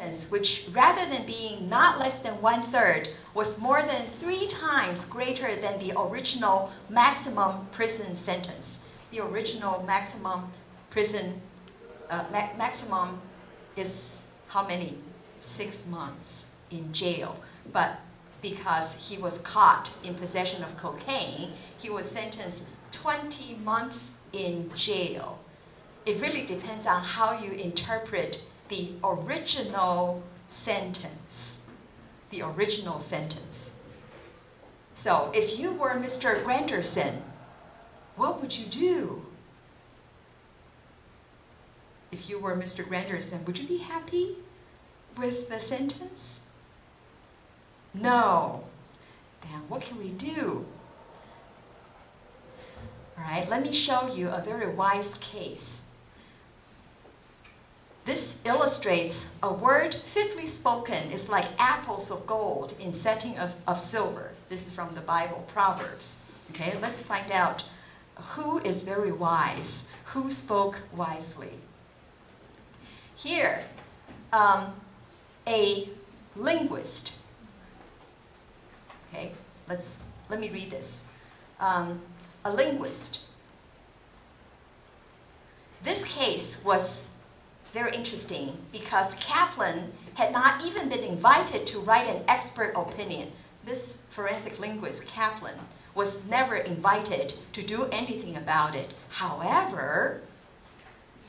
sentence, which rather than being not less than 1/3, was more than 3 times greater than the original maximum prison sentence. The original maximum prison, maximum is how many? 6 months in jail. But because he was caught in possession of cocaine, he was sentenced 20 months in jail. It really depends on how you interpret the original sentence. The original sentence. So if you were Mr. Granderson, what would you do? If you were Mr. Granderson, would you be happy with the sentence? No. Then what can we do? All right, let me show you a very wise case. This illustrates a word fitly spoken is like apples of gold in setting of silver. This is from the Bible, Proverbs. Okay, let's find out who is very wise, who spoke wisely. Here, a linguist. Okay, let me read this. A linguist. This case was very interesting because Kaplan had not even been invited to write an expert opinion. This forensic linguist, Kaplan, was never invited to do anything about it. However,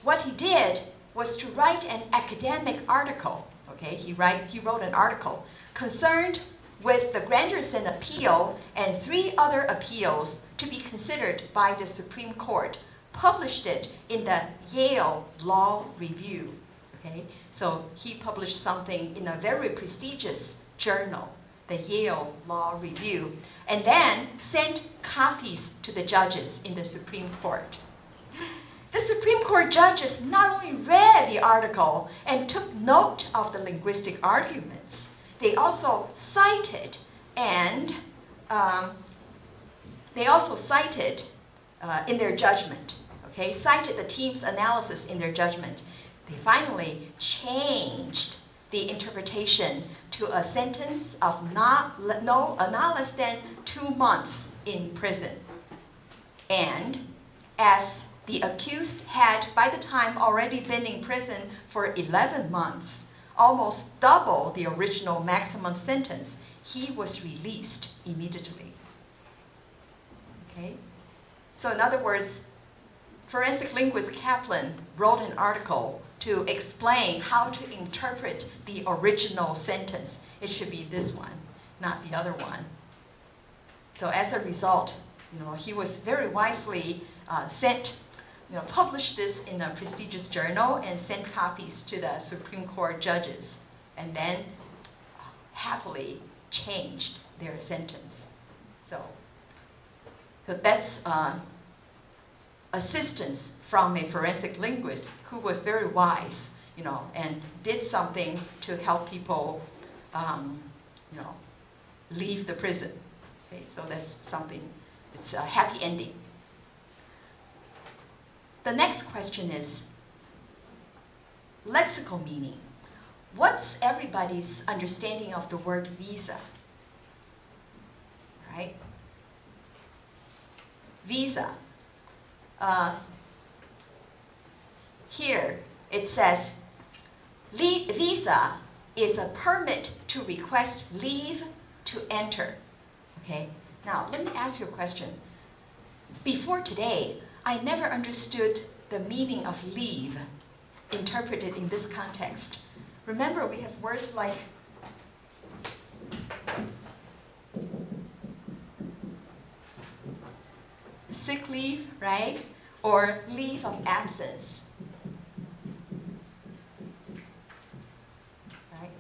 what he did was to write an academic article. Okay, he wrote an article concerned with the Granderson appeal and 3 other appeals to be considered by the Supreme Court, published it in the Yale Law Review. Okay, so he published something in a very prestigious journal, the Yale Law Review, and then sent copies to the judges in the Supreme Court. The Supreme Court judges not only read the article and took note of the linguistic arguments, they also cited in their judgment. Okay, cited the team's analysis in their judgment. They finally changed the interpretation to a sentence of not less than 2 months in prison. And as the accused had by the time already been in prison for 11 months, almost double the original maximum sentence, he was released immediately. Okay? So in other words, forensic linguist Kaplan wrote an article to explain how to interpret the original sentence. It should be this one, not the other one. So as a result, he was very wisely published this in a prestigious journal and sent copies to the Supreme Court judges, and then happily changed their sentence. So that's assistance from a forensic linguist who was very wise, and did something to help people, leave the prison. Okay, so that's something. It's a happy ending. The next question is lexical meaning. What's everybody's understanding of the word visa? Right? Visa. Here it says, visa is a permit to request leave to enter. Okay? Now, let me ask you a question. Before today, I never understood the meaning of leave interpreted in this context. Remember, we have words like sick leave, right? Or leave of absence. Right?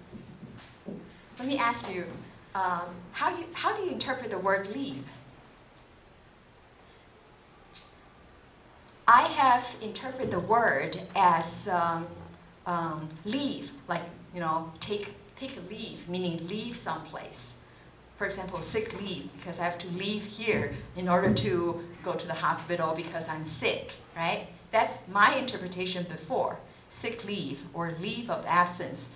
Let me ask you, how do you interpret the word leave? I have interpreted the word as leave, like, take a leave, meaning leave someplace. For example, sick leave, because I have to leave here in order to go to the hospital because I'm sick, right? That's my interpretation before. Sick leave or leave of absence.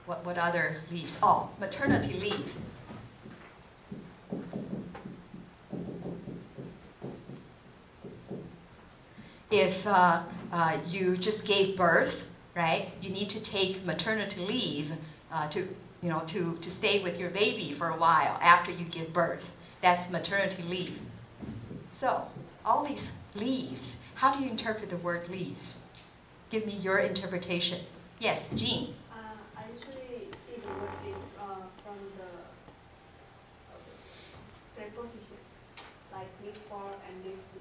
what other leaves? Oh, maternity leave. If you just gave birth, right, you need to take maternity leave to stay with your baby for a while after you give birth. That's maternity leave. So, all these leaves, how do you interpret the word leaves? Give me your interpretation. Yes, Jean. I usually see the word leave from the preposition, like live for and live to.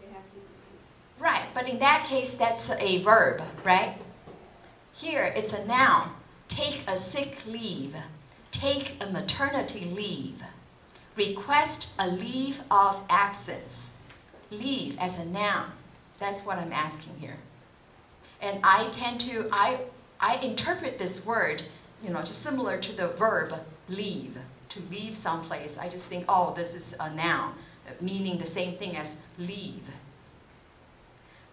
They have different meanings. Right, but in that case, that's a verb, right? Here, it's a noun. Take a sick leave. Take a maternity leave. Request a leave of absence. Leave as a noun. That's what I'm asking here. And I interpret this word, just similar to the verb leave, to leave someplace. I just think, oh, this is a noun, meaning the same thing as leave.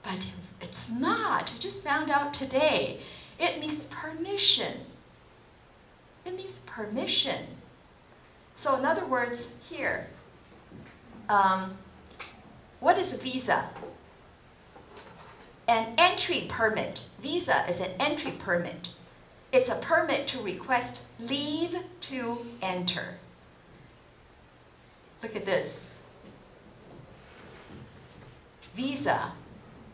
But it's not. I just found out today. It means permission. It means permission. So in other words, here, what is a visa? An entry permit. Visa is an entry permit. It's a permit to request leave to enter. Look at this. Visa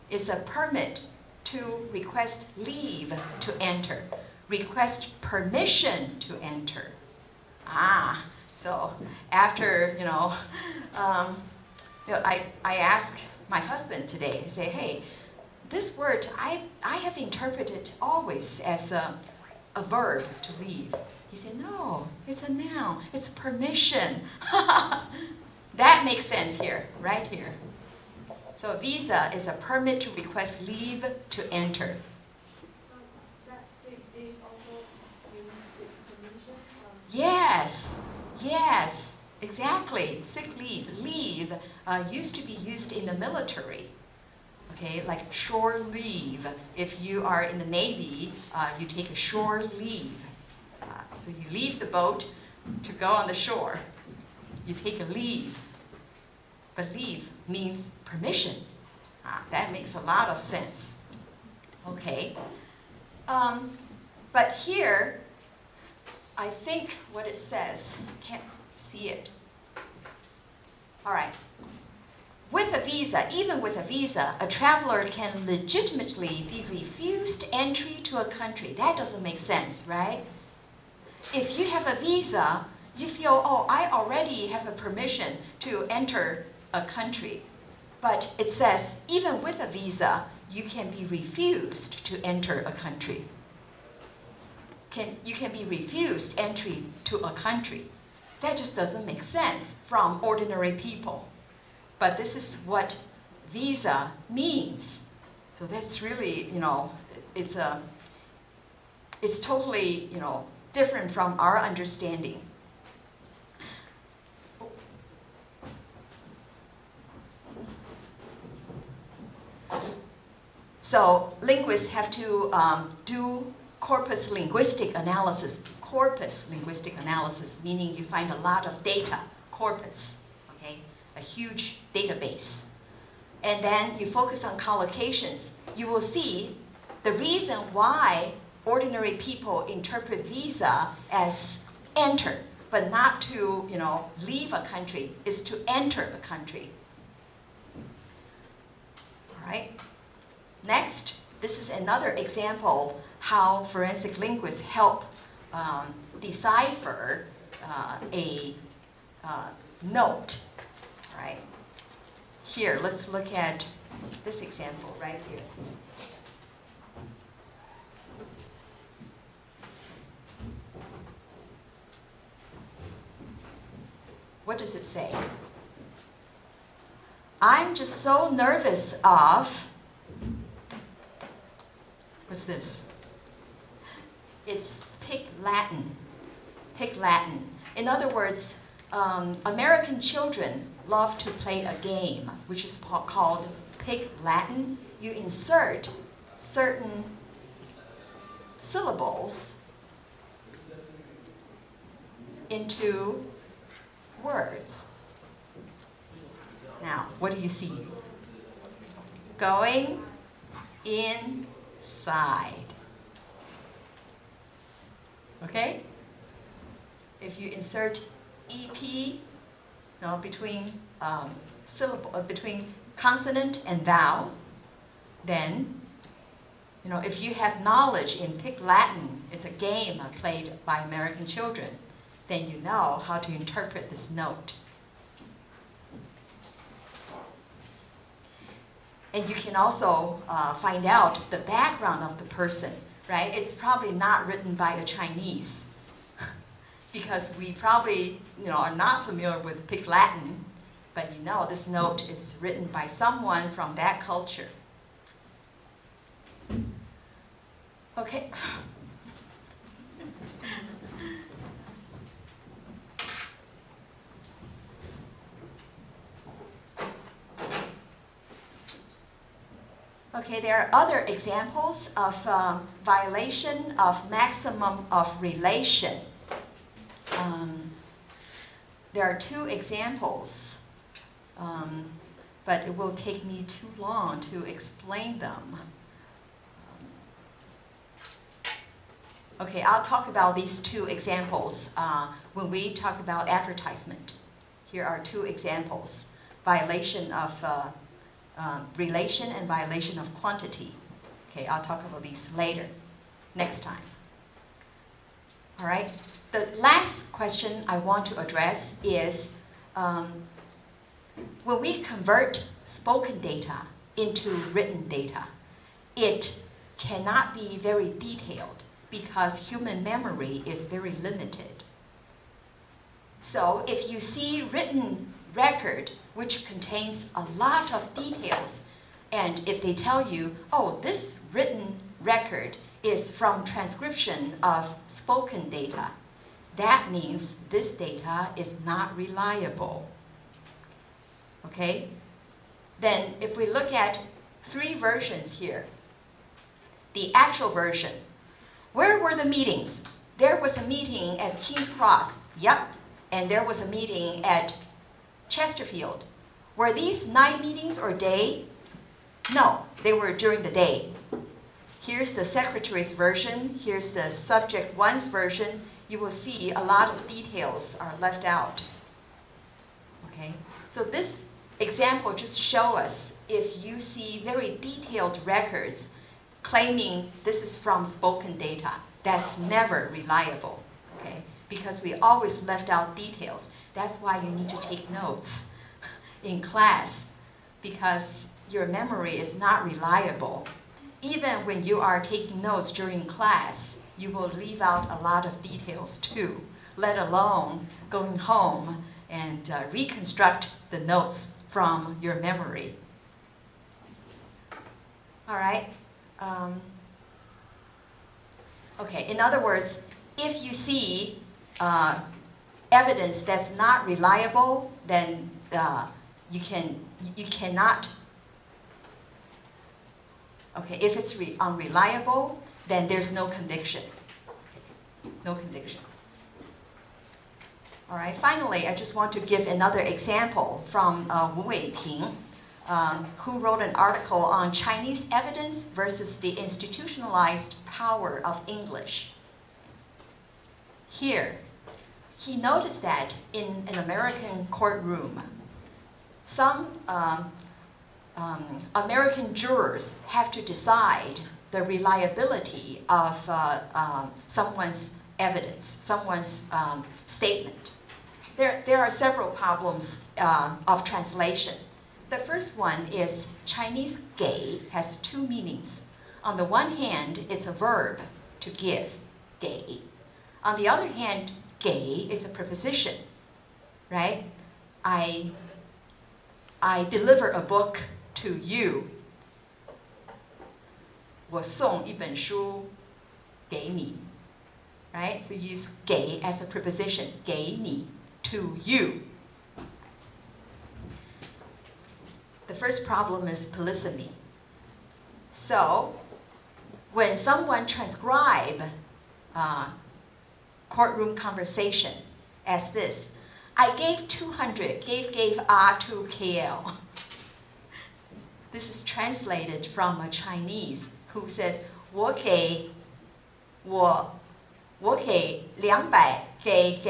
is a permit to request leave to enter. Request permission to enter. So after, I asked my husband today, I say, hey, this word, I have interpreted always as a verb to leave. He said, no, it's a noun. It's permission. That makes sense here, right here. So visa is a permit to request leave to enter. So that sick leave also means permission? Yes, exactly. Sick leave. Leave used to be used in the military. Okay, like shore leave. If you are in the Navy, you take a shore leave. So you leave the boat to go on the shore. You take a leave. But leave means permission. That makes a lot of sense. Okay. But here, I think what it says, can't see it. All right. With a visa, even with a visa, a traveler can legitimately be refused entry to a country. That doesn't make sense, right? If you have a visa, you feel, oh, I already have a permission to enter a country. But it says, even with a visa, you can be refused to enter a country. You can be refused entry to a country. That just doesn't make sense from ordinary people. But this is what visa means. So that's really, it's totally, different from our understanding. So linguists have to do corpus linguistic analysis. Corpus linguistic analysis, meaning you find a lot of data, corpus, okay? A huge database. And then you focus on collocations. You will see the reason why ordinary people interpret visa as enter, but not to, leave a country, is to enter a country. All right. Next, this is another example how forensic linguists help decipher a note. Right? Here, let's look at this example right here. What does it say? I'm just so nervous of, what's this? It's Pig Latin. Pig Latin. In other words, American children love to play a game, which is called Pig Latin. You insert certain syllables into words. Now, what do you see? Going inside. Okay? If you insert EP between between consonant and vowel, then if you have knowledge in Pig Latin, it's a game played by American children, then you know how to interpret this note. And you can also find out the background of the person, right? It's probably not written by a Chinese because we probably are not familiar with Pig Latin, but this note is written by someone from that culture. Okay. Okay, there are other examples of violation of maximum of relation. There are two examples, but it will take me too long to explain them. Okay, I'll talk about these two examples when we talk about advertisement. Here are two examples: violation of relation and violation of quantity. Okay, I'll talk about these later, next time. All right, the last question I want to address is when we convert spoken data into written data, it cannot be very detailed because human memory is very limited. So if you see written record which contains a lot of details, and if they tell you, oh, this written record is from transcription of spoken data, that means this data is not reliable. Okay? Then if we look at three versions here, the actual version, where were the meetings? There was a meeting at King's Cross, yep, and there was a meeting at Chesterfield. Were these night meetings or day? No, they were during the day. Here's the secretary's version. Here's the subject one's version. You will see a lot of details are left out. Okay, so this example just shows us if you see very detailed records claiming this is from spoken data, that's never reliable. Okay, because we always left out details. That's why you need to take notes in class, because your memory is not reliable. Even when you are taking notes during class, you will leave out a lot of details too, let alone going home and reconstruct the notes from your memory. All right. Okay, in other words, if you see evidence that's not reliable, then you cannot. Okay, if it's unreliable, then there's no conviction. No conviction. All right, finally, I just want to give another example from Wu Weiping, who wrote an article on Chinese evidence versus the institutionalized power of English. Here, he noticed that in an American courtroom, some American jurors have to decide the reliability of someone's evidence, someone's statement. There are several problems of translation. The first one is Chinese 给 has two meanings. On the one hand, it's a verb to give, 给. On the other hand, 给 is a preposition, right? I deliver a book to you. 我送一本书给你. Right? So use 给 as a preposition, 给你, to you. The first problem is polysemy. So, when someone transcribe courtroom conversation as this, I gave 200, gave to KL. This is translated from a Chinese who says, 我给200 给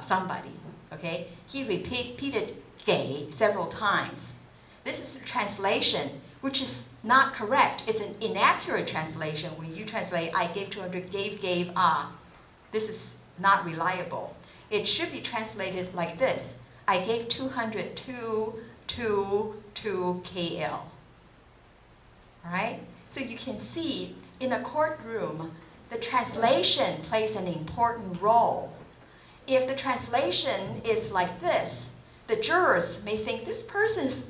somebody. Okay? He repeated 给 several times. This is a translation which is not correct. It's an inaccurate translation. When you translate, I gave 200, gave, this is not reliable. It should be translated like this. I gave 200 to KL. Right? So you can see in a courtroom, the translation plays an important role. If the translation is like this, the jurors may think this person is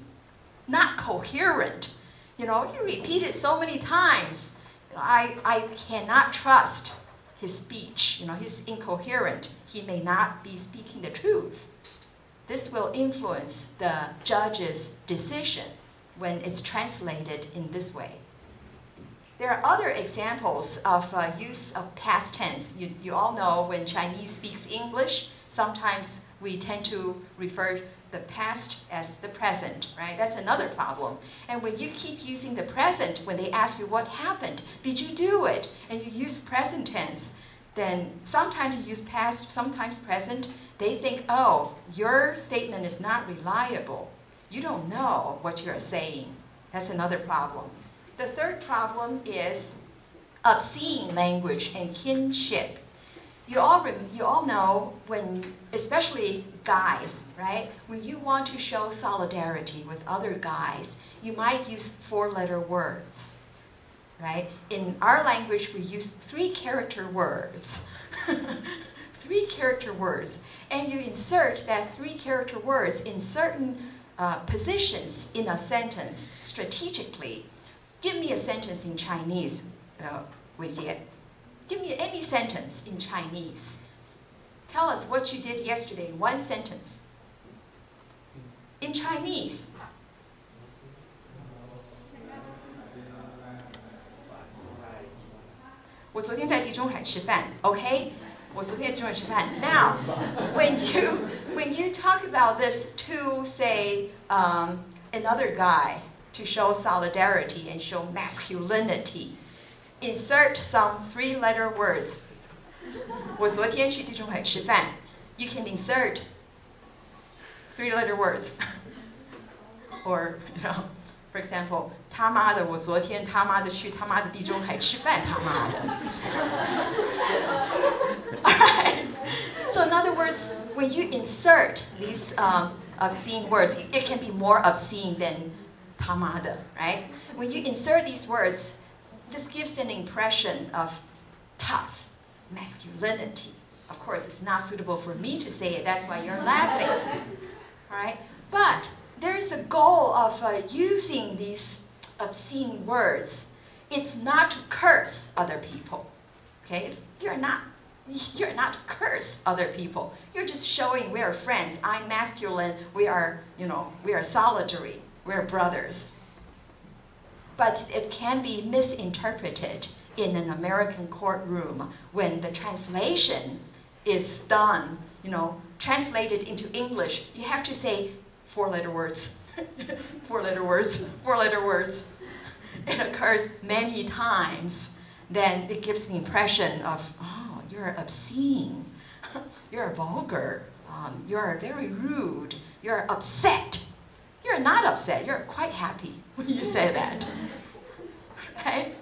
not coherent. You know, he repeated so many times. I cannot trust his speech. You know, he's incoherent. He may not be speaking the truth. This will influence the judge's decision when it's translated in this way. There are other examples of use of past tense. You all know when Chinese speaks English, sometimes we tend to refer the past as the present, right? That's another problem. And when you keep using the present, when they ask you what happened, did you do it? And you use present tense, then sometimes you use past, sometimes present. They think, oh, your statement is not reliable. You don't know what you're saying. That's another problem. The third problem is obscene language and kinship. You all know when, especially guys, right? When you want to show solidarity with other guys, you might use 4-letter words, right? In our language, we use 3-character words. 3-character words. And you insert that 3-character words in certain positions in a sentence strategically. Give me a sentence in Chinese, Wei Jie. Give me any sentence in Chinese. Tell us what you did yesterday in one sentence. In Chinese. "我昨天在地中海吃饭." Okay? 我昨天在地中海吃饭. Now, when you talk about this to, say, another guy, to show solidarity and show masculinity, insert some 3-letter words. 我昨天去地中海吃饭. You can insert 3-letter words. Or, you know, for example, 他妈的,我昨天他妈的去他妈的地中海吃饭,他妈的. Alright. So in other words, when you insert these obscene words, it can be more obscene than 他妈的, right? When you insert these words, this gives an impression of tough masculinity. Of course, it's not suitable for me to say it. That's why you're laughing, right? But there's a goal of using these obscene words. It's not to curse other people, okay? You're not to curse other people. You're just showing we are friends. I'm masculine. We are solidary. We're brothers. But it can be misinterpreted in an American courtroom when the translation is done, translated into English. You have to say 4-letter words, 4-letter words, 4-letter words. It occurs many times. Then it gives the impression of, oh, you're obscene, you're vulgar, you're very rude, you're upset. You're not upset, you're quite happy when you say that. Right?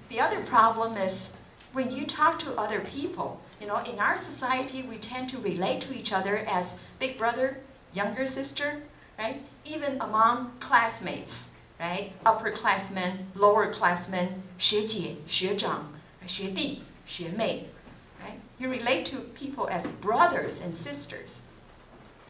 The other problem is when you talk to other people, in our society, we tend to relate to each other as big brother, younger sister, right? Even among classmates, right? Upperclassmen, lowerclassmen, 学姐, 学长, 学弟, 学妹, right? You relate to people as brothers and sisters.